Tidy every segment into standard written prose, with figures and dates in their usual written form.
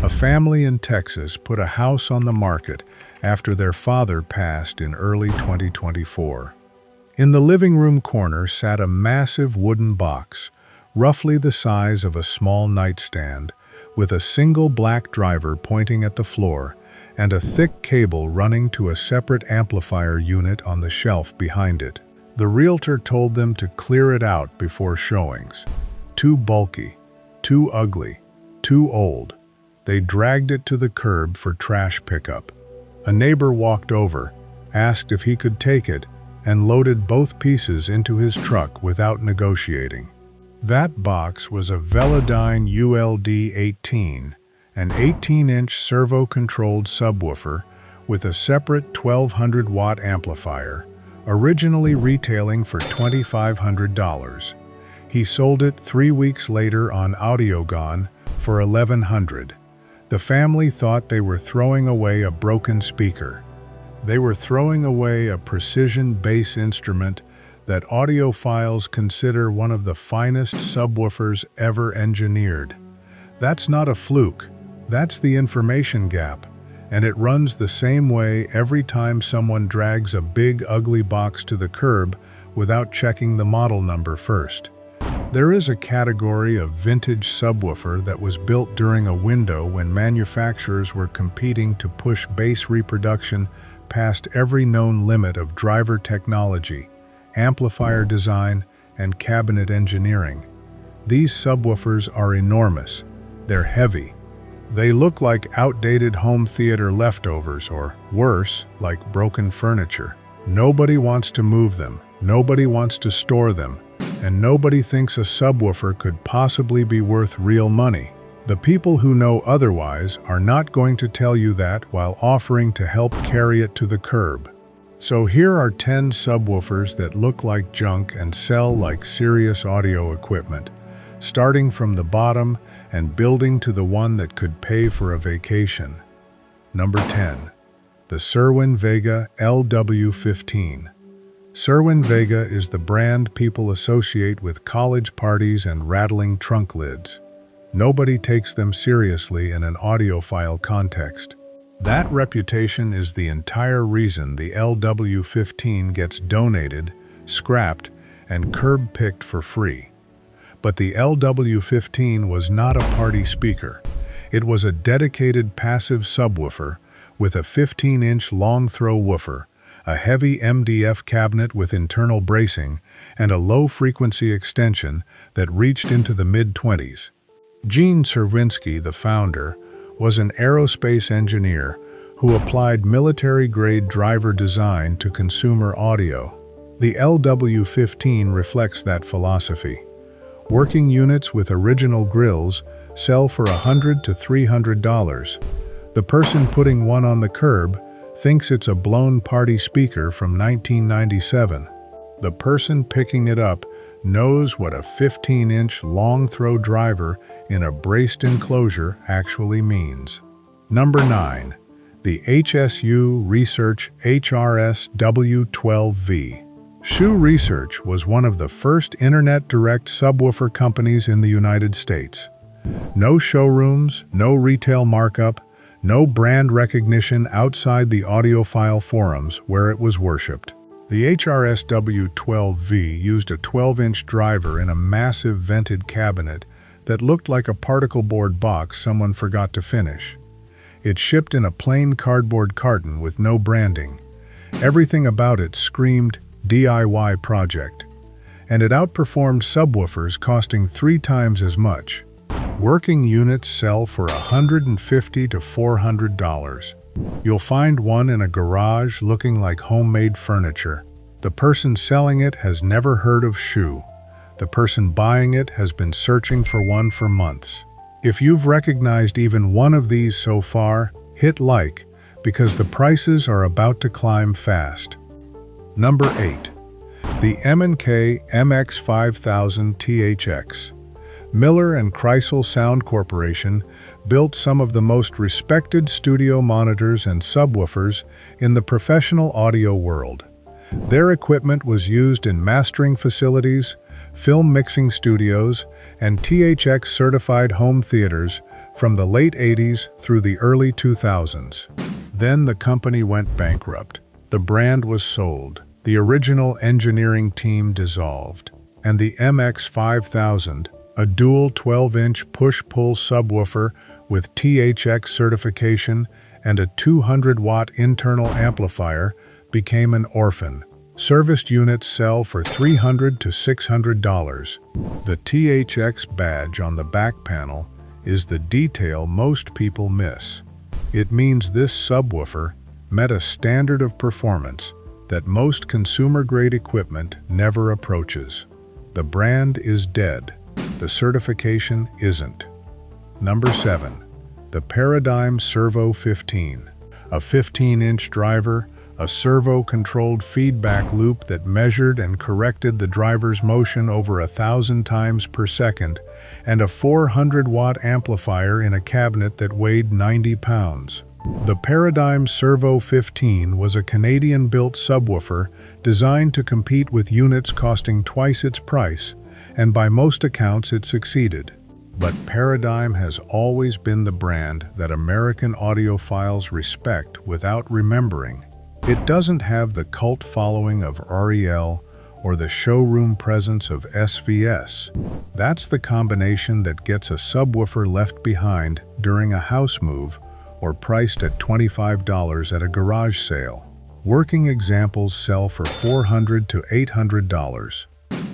A family in Texas put a house on the market after their father passed in early 2024. In the living room corner sat a massive wooden box, roughly the size of a small nightstand, with a single black driver pointing at the floor and a thick cable running to a separate amplifier unit on the shelf behind it. The realtor told them to clear it out before showings. Too bulky, too ugly, too old. They dragged it to the curb for trash pickup. A neighbor walked over, asked if he could take it, and loaded both pieces into his truck without negotiating. That box was a Velodyne ULD-18, an 18-inch servo-controlled subwoofer with a separate 1200-watt amplifier, originally retailing for $2,500. He sold it 3 weeks later on AudioGone for $1,100. The family thought they were throwing away a broken speaker. They were throwing away a precision bass instrument that audiophiles consider one of the finest subwoofers ever engineered. That's not a fluke, that's the information gap, and it runs the same way every time someone drags a big ugly box to the curb without checking the model number first. There is a category of vintage subwoofer that was built during a window when manufacturers were competing to push bass reproduction past every known limit of driver technology, amplifier design, and cabinet engineering. These subwoofers are enormous. They're heavy. They look like outdated home theater leftovers, or worse, like broken furniture. Nobody wants to move them, nobody wants to store them, and nobody thinks a subwoofer could possibly be worth real money. The people who know otherwise are not going to tell you that while offering to help carry it to the curb. So here are 10 subwoofers that look like junk and sell like serious audio equipment, starting from the bottom and building to the one that could pay for a vacation. Number 10. The Cerwin Vega LW15. Cerwin Vega is the brand people associate with college parties and rattling trunk lids. Nobody takes them seriously in an audiophile context. That reputation is the entire reason the LW15 gets donated, scrapped, and curb-picked for free. But the LW15 was not a party speaker. It was a dedicated passive subwoofer with a 15-inch long-throw woofer, a heavy MDF cabinet with internal bracing, and a low-frequency extension that reached into the mid-20s. Gene Czerwinski, the founder, was an aerospace engineer who applied military-grade driver design to consumer audio. The LW15 reflects that philosophy. Working units with original grills sell for $100 to $300. The person putting one on the curb thinks it's a blown party speaker from 1997. The person picking it up knows what a 15-inch long-throw driver in a braced enclosure actually means. Number 9. The HSU Research HRS W12V. Shu Research was one of the first internet direct subwoofer companies in the United States. No showrooms, no retail markup, no brand recognition outside the audiophile forums where it was worshipped. The HRS W12V used a 12-inch driver in a massive vented cabinet that looked like a particle board box someone forgot to finish. It shipped in a plain cardboard carton with no branding. Everything about it screamed DIY project, and it outperformed subwoofers costing 3 times as much. Working units sell for $150 to $400. You'll find one in a garage looking like homemade furniture. The person selling it has never heard of Shu. The person buying it has been searching for one for months. If you've recognized even one of these so far, hit like, because the prices are about to climb fast. Number 8. The M&K MX5000 THX. Miller and Kreisel Sound Corporation built some of the most respected studio monitors and subwoofers in the professional audio world. Their equipment was used in mastering facilities, film mixing studios, and THX-certified home theaters from the late 80s through the early 2000s. Then the company went bankrupt. The brand was sold, the original engineering team dissolved, and the MX5000, a dual 12-inch push-pull subwoofer with THX certification and a 200-watt internal amplifier, became an orphan. Serviced units sell for $300 to $600. The THX badge on the back panel is the detail most people miss. It means this subwoofer met a standard of performance that most consumer-grade equipment never approaches. The brand is dead. The certification isn't. Number 7. The Paradigm Servo 15. A 15-inch driver, a servo-controlled feedback loop that measured and corrected the driver's motion over 1,000 times per second, and a 400-watt amplifier in a cabinet that weighed 90 pounds. The Paradigm Servo 15 was a Canadian-built subwoofer designed to compete with units costing twice its price, and by most accounts it succeeded. But Paradigm has always been the brand that American audiophiles respect without remembering. It doesn't have the cult following of REL or the showroom presence of SVS. That's the combination that gets a subwoofer left behind during a house move or priced at $25 at a garage sale. Working examples sell for $400 to $800.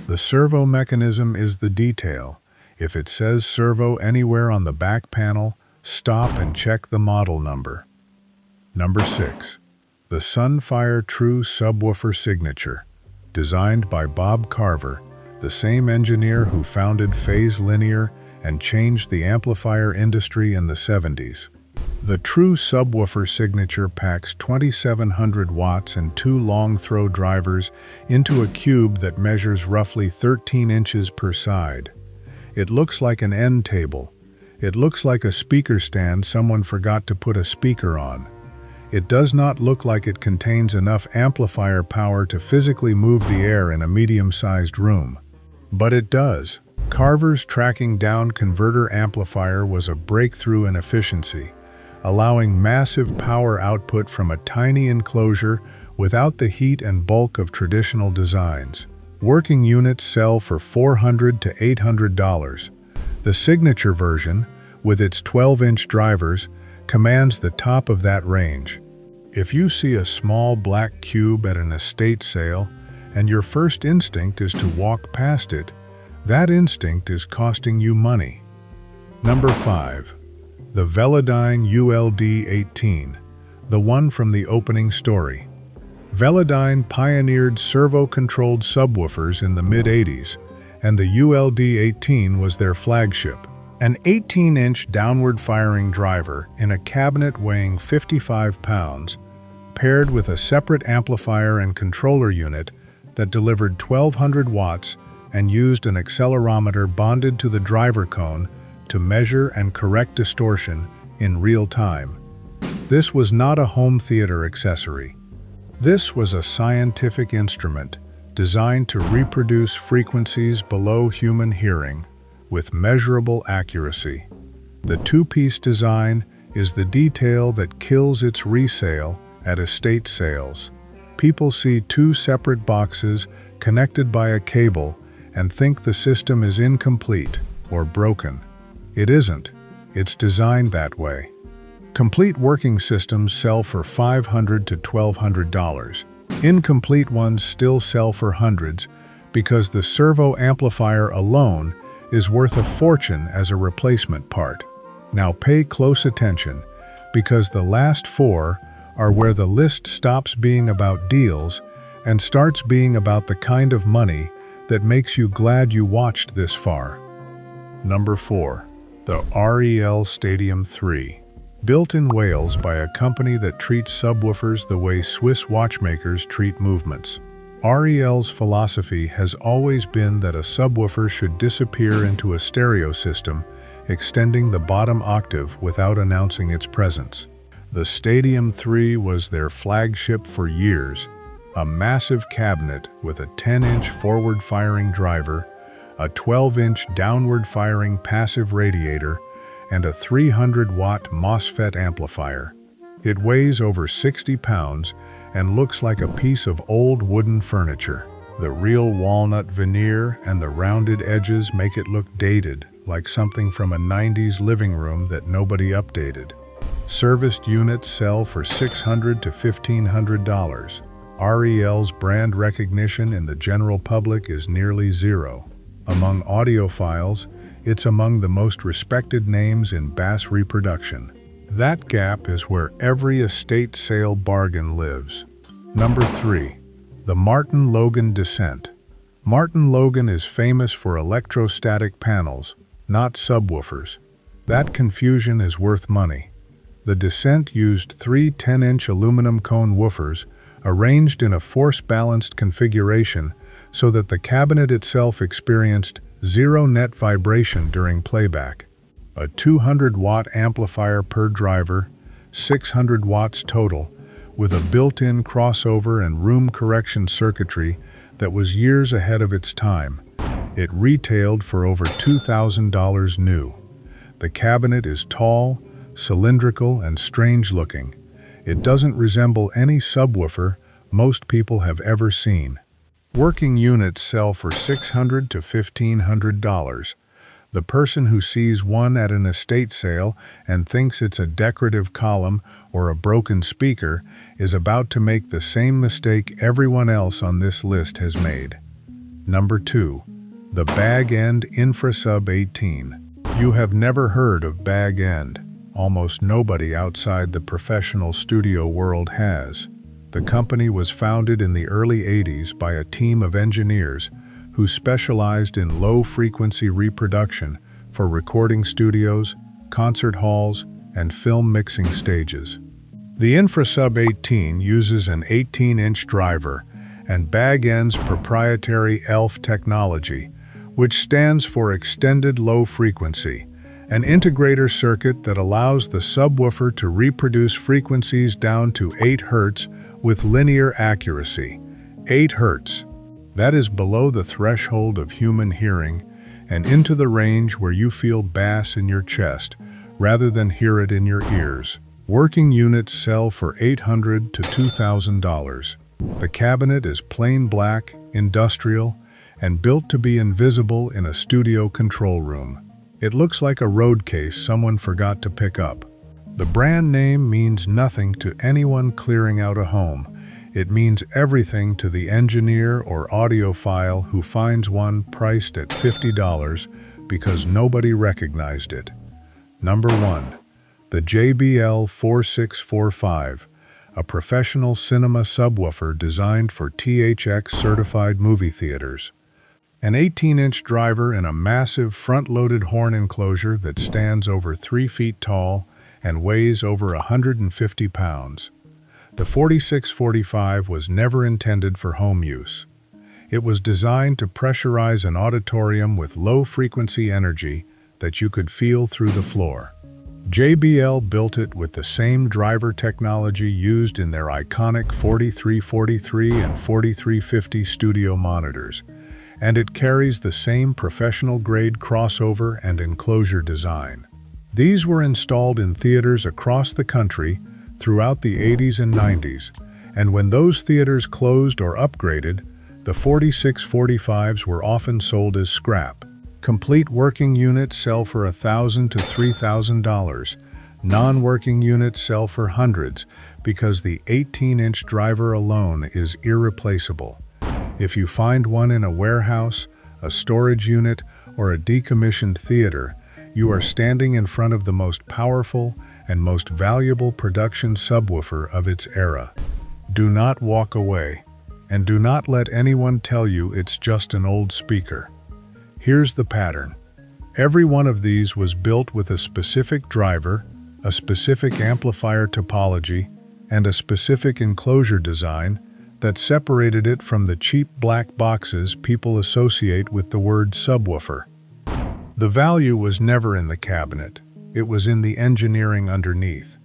The servo mechanism is the detail. If it says servo anywhere on the back panel, stop and check the model number. Number 6. The Sunfire True Subwoofer Signature. Designed by Bob Carver, the same engineer who founded Phase Linear and changed the amplifier industry in the 70s. The True Subwoofer Signature packs 2,700 watts and 2 long-throw drivers into a cube that measures roughly 13 inches per side. It looks like an end table. It looks like a speaker stand someone forgot to put a speaker on. It does not look like it contains enough amplifier power to physically move the air in a medium-sized room. But it does. Carver's tracking down converter amplifier was a breakthrough in efficiency, allowing massive power output from a tiny enclosure without the heat and bulk of traditional designs. Working units sell for $400 to $800. The Signature version, with its 12-inch drivers, commands the top of that range. If you see a small black cube at an estate sale and your first instinct is to walk past it, that instinct is costing you money. Number 5. The Velodyne ULD-18, the one from the opening story. Velodyne pioneered servo-controlled subwoofers in the mid-80s, and the ULD-18 was their flagship. An 18-inch downward-firing driver in a cabinet weighing 55 pounds, paired with a separate amplifier and controller unit that delivered 1,200 watts and used an accelerometer bonded to the driver cone to measure and correct distortion in real time. This was not a home theater accessory. This was a scientific instrument designed to reproduce frequencies below human hearing with measurable accuracy. The two-piece design is the detail that kills its resale at estate sales. People see 2 separate boxes connected by a cable and think the system is incomplete or broken. It isn't. It's designed that way. Complete working systems sell for $500 to $1,200. Incomplete ones still sell for hundreds because the servo amplifier alone is worth a fortune as a replacement part. Now pay close attention, because the last 4 are where the list stops being about deals and starts being about the kind of money that makes you glad you watched this far. Number 4. The REL Stadium 3. Built in Wales by a company that treats subwoofers the way Swiss watchmakers treat movements. REL's philosophy has always been that a subwoofer should disappear into a stereo system, extending the bottom octave without announcing its presence. The Stadium 3 was their flagship for years, a massive cabinet with a 10-inch forward-firing driver, a 12-inch downward-firing passive radiator, and a 300-watt MOSFET amplifier. It weighs over 60 pounds and looks like a piece of old wooden furniture. The real walnut veneer and the rounded edges make it look dated, like something from a 90s living room that nobody updated. Serviced units sell for $600 to $1,500. REL's brand recognition in the general public is nearly zero. Among audiophiles, it's among the most respected names in bass reproduction. That gap is where every estate sale bargain lives. Number 3. The Martin Logan Descent. Martin Logan is famous for electrostatic panels, not subwoofers. That confusion is worth money. The Descent used 3 10-inch aluminum cone woofers arranged in a force-balanced configuration so that the cabinet itself experienced zero net vibration during playback. A 200-watt amplifier per driver, 600 watts total, with a built-in crossover and room correction circuitry that was years ahead of its time. It retailed for over $2,000 new. The cabinet is tall, cylindrical, and strange-looking. It doesn't resemble any subwoofer most people have ever seen. Working units sell for $600 to $1,500. The person who sees one at an estate sale and thinks it's a decorative column or a broken speaker is about to make the same mistake everyone else on this list has made. Number 2. The Bag End Infrasub 18. You have never heard of Bag End. Almost nobody outside the professional studio world has. The company was founded in the early 80s by a team of engineers who specialized in low-frequency reproduction for recording studios, concert halls, and film mixing stages. The Infrasub 18 uses an 18-inch driver and Bag End's proprietary ELF technology, which stands for Extended Low Frequency, an integrator circuit that allows the subwoofer to reproduce frequencies down to 8 Hz with linear accuracy. 8 Hz. That is below the threshold of human hearing and into the range where you feel bass in your chest rather than hear it in your ears. Working units sell for $800 to $2,000. The cabinet is plain black, industrial, and built to be invisible in a studio control room. It looks like a road case someone forgot to pick up. The brand name means nothing to anyone clearing out a home. It means everything to the engineer or audiophile who finds one priced at $50 because nobody recognized it. Number 1. The JBL 4645, a professional cinema subwoofer designed for THX-certified movie theaters. An 18-inch driver in a massive front-loaded horn enclosure that stands over 3 feet tall and weighs over 150 pounds. The 4645 was never intended for home use. It was designed to pressurize an auditorium with low-frequency energy that you could feel through the floor. JBL built it with the same driver technology used in their iconic 4343 and 4350 studio monitors, and it carries the same professional-grade crossover and enclosure design. These were installed in theaters across the country throughout the 80s and 90s, and when those theaters closed or upgraded, the 4645s were often sold as scrap. Complete working units sell for $1,000 to $3,000. Non-working units sell for hundreds because the 18-inch driver alone is irreplaceable. If you find one in a warehouse, a storage unit, or a decommissioned theater, you are standing in front of the most powerful and most valuable production subwoofer of its era. Do not walk away, and do not let anyone tell you it's just an old speaker. Here's the pattern. Every one of these was built with a specific driver, a specific amplifier topology, and a specific enclosure design that separated it from the cheap black boxes people associate with the word subwoofer. The value was never in the cabinet. It was in the engineering underneath.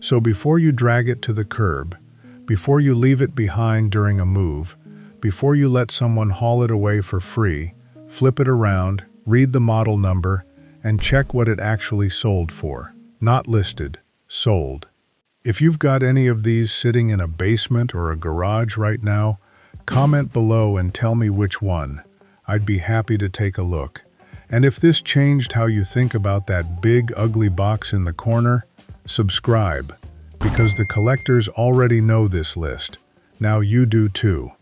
So before you drag it to the curb, before you leave it behind during a move, before you let someone haul it away for free, flip it around, read the model number, and check what it actually sold for. Not listed, sold. If you've got any of these sitting in a basement or a garage right now, comment below and tell me which one. I'd be happy to take a look. And if this changed how you think about that big, ugly box in the corner, subscribe, because the collectors already know this list. Now you do too.